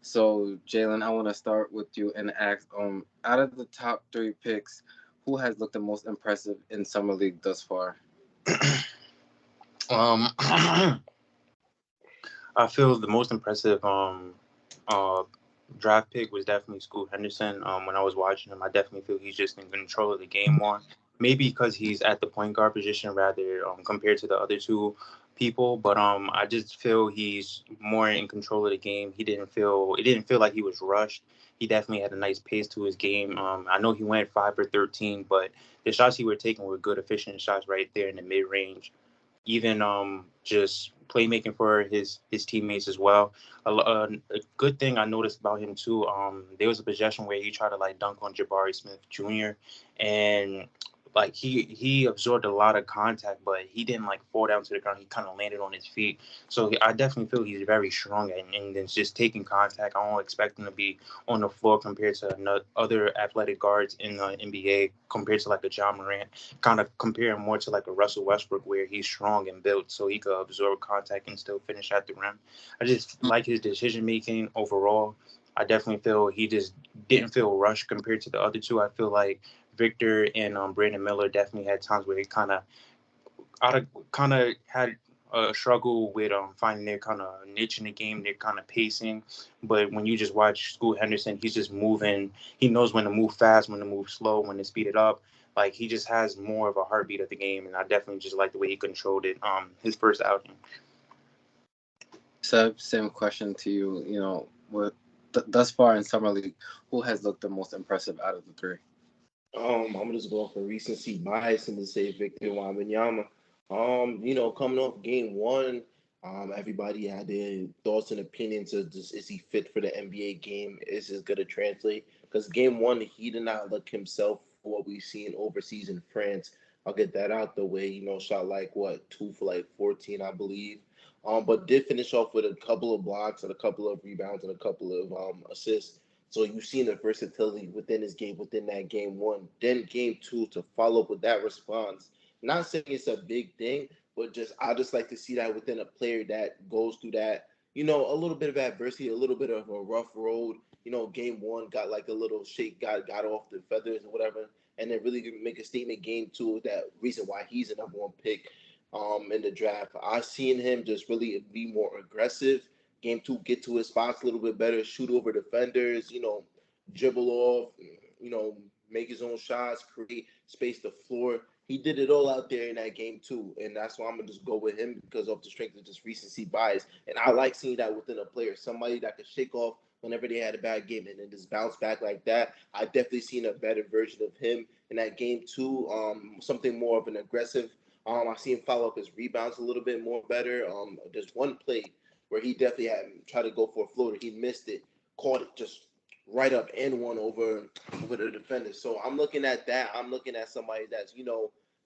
So, Jalen, I want to start with you and ask, out of the top three picks, who has looked the most impressive in summer league thus far? I feel the most impressive uh draft pick was definitely Scoot Henderson. When I was watching him, I definitely feel he's just in control of the game more. Maybe because he's at the point guard position rather compared to the other two people, but I just feel he's more in control of the game. It didn't feel like he was rushed. He definitely had a nice pace to his game. I know he went 5 for 13, but the shots he were taking were good, efficient shots right there in the mid range, even just playmaking for his teammates as well. A good thing I noticed about him too. There was a possession where he tried to like dunk on Jabari Smith Jr. and like he absorbed a lot of contact, but he didn't like fall down to the ground. He kind of landed on his feet. So I definitely feel he's very strong and then just taking contact. I don't expect him to be on the floor compared to other athletic guards in the NBA compared to like a John Morant, kind of compare him more to like a Russell Westbrook where he's strong and built so he could absorb contact and still finish at the rim. I just like his decision making overall. I definitely feel he just didn't feel rushed compared to the other two. I feel like Victor and Brandon Miller definitely had times where he kind of had a struggle with finding their kind of niche in the game, their kind of pacing. But when you just watch Scoot Henderson, he's just moving. He knows when to move fast, when to move slow, when to speed it up. Like he just has more of a heartbeat of the game, and I definitely just like the way he controlled it. His first outing. Seb, same question to you. Thus far in summer league, who has looked the most impressive out of the three? I'm just going for recency bias and to say Victor Wembanyama. Coming off game one, everybody had their thoughts and opinions of just is he fit for the NBA game? Is this going to translate? Because game one, he did not look himself for what we've seen overseas in France. I'll get that out the way. Shot like what, two for like 14, I believe. But did finish off with a couple of blocks and a couple of rebounds and a couple of assists. So you've seen the versatility within his game, within that game one. Then game two to follow up with that response. Not saying it's a big thing, but I just like to see that within a player that goes through that, a little bit of adversity, a little bit of a rough road. Game one got like a little shake, got off the feathers or whatever, and then really make a statement game two with that reason why he's the number one pick in the draft. I seen him just really be more aggressive. Game two, get to his spots a little bit better, shoot over defenders, dribble off, make his own shots, create space the floor. He did it all out there in that game too, and that's why I'm gonna just go with him because of the strength of just recency bias. And I like seeing that within a player, somebody that could shake off whenever they had a bad game and then just bounce back like that. I definitely seen a better version of him in that game too. Something more of an aggressive. I see him follow up his rebounds a little bit more better. There's one play where he definitely had tried to go for a floater. He missed it, caught it just right up and one over the defender. So I'm looking at that. I'm looking at somebody that's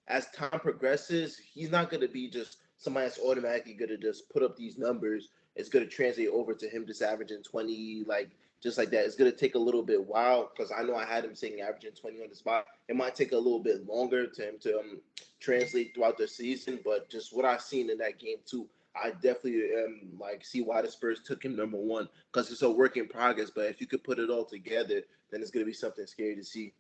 as time progresses, he's not going to be just somebody that's automatically going to just put up these numbers. It's going to translate over to him just averaging 20, like just like that. It's going to take a little bit while because I know I had him saying averaging 20 on the spot. It might take a little bit longer to him to translate throughout the season, but just what I've seen in that game too, I definitely like see why the Spurs took him number one because it's a work in progress. But if you could put it all together, then it's going to be something scary to see.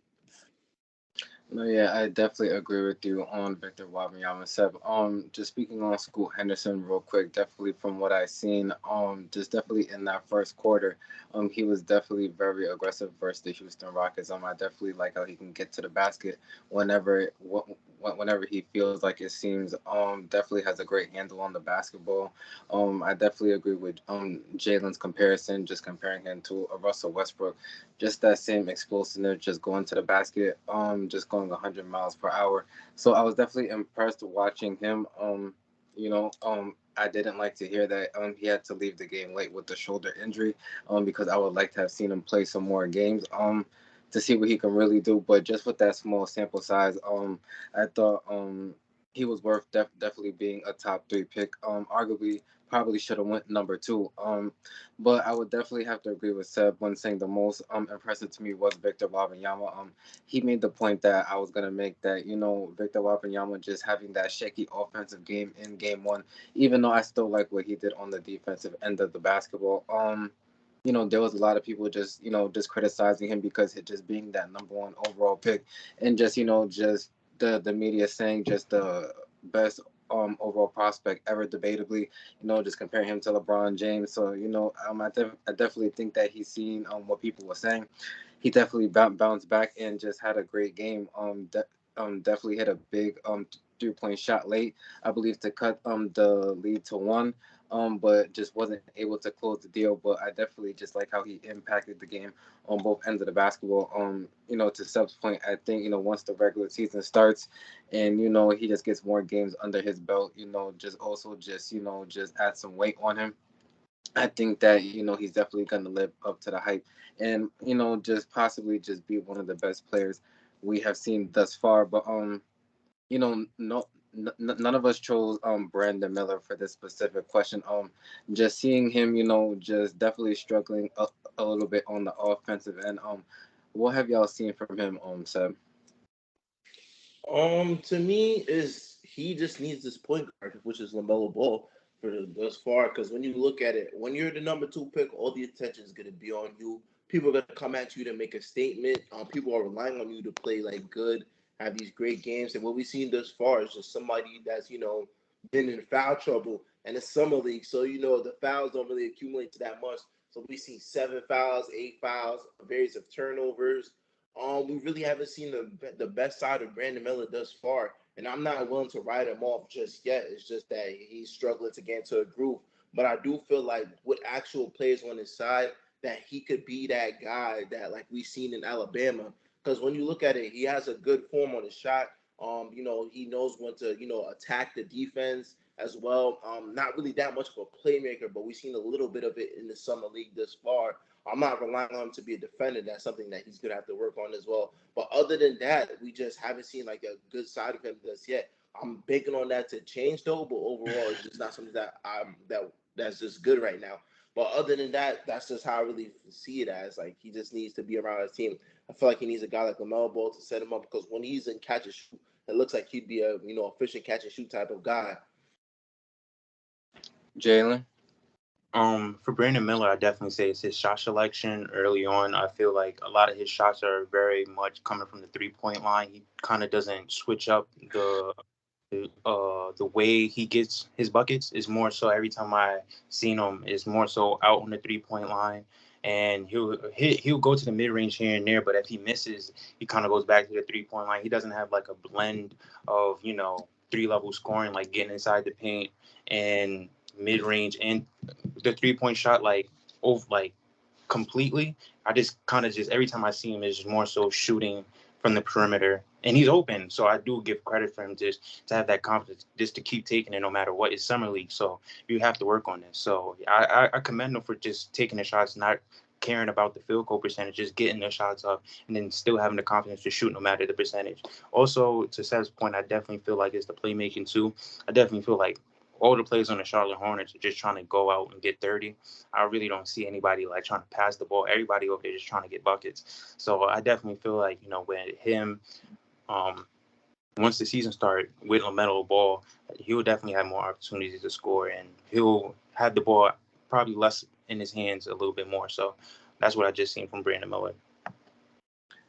No, yeah, I definitely agree with you on Victor Wembanyama. Seb, just speaking on Scoot Henderson real quick, definitely from what I seen, just definitely in that first quarter, he was definitely very aggressive versus the Houston Rockets. I definitely like how he can get to the basket whenever he feels like it seems. Definitely has a great handle on the basketball. I definitely agree with Jalen's comparison, just comparing him to a Russell Westbrook, just that same explosiveness, just going to the basket, just going 100 miles per hour. So I was definitely impressed watching him. I didn't like to hear that he had to leave the game late with the shoulder injury, because I would like to have seen him play some more games, to see what he can really do. But just with that small sample size, I thought he was worth definitely being a top three pick. Arguably, probably should have went number two. But I would definitely have to agree with Seb when saying the most impressive to me was Victor Wembanyama. He made the point that I was gonna make, that Victor Wembanyama just having that shaky offensive game in game one, even though I still like what he did on the defensive end of the basketball. there was a lot of people just, just criticizing him because it just being that number one overall pick, and just, just the media saying just the best overall prospect ever, debatably, just comparing him to LeBron James. So, I definitely think that he's seen what people were saying. He definitely bounced back and just had a great game. Definitely hit a big 3-point shot late, I believe, to cut the lead to one. But just wasn't able to close the deal. But I definitely just like how he impacted the game on both ends of the basketball. To Seb's point, I think, once the regular season starts and, he just gets more games under his belt, just also just, just add some weight on him. I think that, he's definitely going to live up to the hype and, just possibly just be one of the best players we have seen thus far. But, no, none of us chose Brandon Miller for this specific question. Just seeing him, just definitely struggling a little bit on the offensive end. What have y'all seen from him, Seb? To me, is he just needs this point guard, which is LaMelo Ball for thus far. Because when you look at it, when you're the number two pick, all the attention is going to be on you. People are going to come at you to make a statement. People are relying on you to play like good, have these great games. And what we've seen thus far is just somebody that's been in foul trouble and the summer league. So the fouls don't really accumulate to that much. So we see 7 fouls, 8 fouls, various of turnovers. We really haven't seen the best side of Brandon Miller thus far, and I'm not willing to write him off just yet. It's just that he's struggling to get into a groove. But I do feel like with actual players on his side, that he could be that guy that like we've seen in Alabama. Because when you look at it, he has a good form on his shot. He knows when to attack the defense as well. Not really that much of a playmaker, but we've seen a little bit of it in the summer league thus far. I'm not relying on him to be a defender. That's something that he's going to have to work on as well. But other than that, we just haven't seen like a good side of him just yet. I'm banking on that to change though, but overall, it's just not something that's just good right now. But other than that, that's just how I really see it as. Like he just needs to be around his team. I feel like he needs a guy like LaMelo Ball to set him up because when he's in catch and shoot, it looks like he'd be a efficient catch and shoot type of guy. Jalen? For Brandon Miller, I definitely say it's his shot selection early on. I feel like a lot of his shots are very much coming from the 3-point line. He kind of doesn't switch up the way he gets his buckets. Is more so every time I seen him is more so out on the 3-point line, and he'll go to the mid range here and there. But if he misses, he kind of goes back to the 3-point line. He doesn't have like a blend of 3-level scoring, like getting inside the paint and mid range and the 3-point shot like completely. I just kind of just every time I see him is more so shooting from the perimeter, and he's open. So I do give credit for him just to have that confidence, just to keep taking it no matter what. It's summer league, so you have to work on this. So I commend him for just taking the shots, not caring about the field goal percentage, just getting the shots up, and then still having the confidence to shoot no matter the percentage. Also, to Seth's point, I definitely feel like it's the playmaking too. I definitely feel like all the players on the Charlotte Hornets are just trying to go out and get 30. I really don't see anybody like trying to pass the ball. Everybody over there just trying to get buckets. So I definitely feel like, with him, once the season started with LaMelo Ball, he'll definitely have more opportunities to score, and he'll have the ball probably less in his hands a little bit more. So that's what I just seen from Brandon Miller.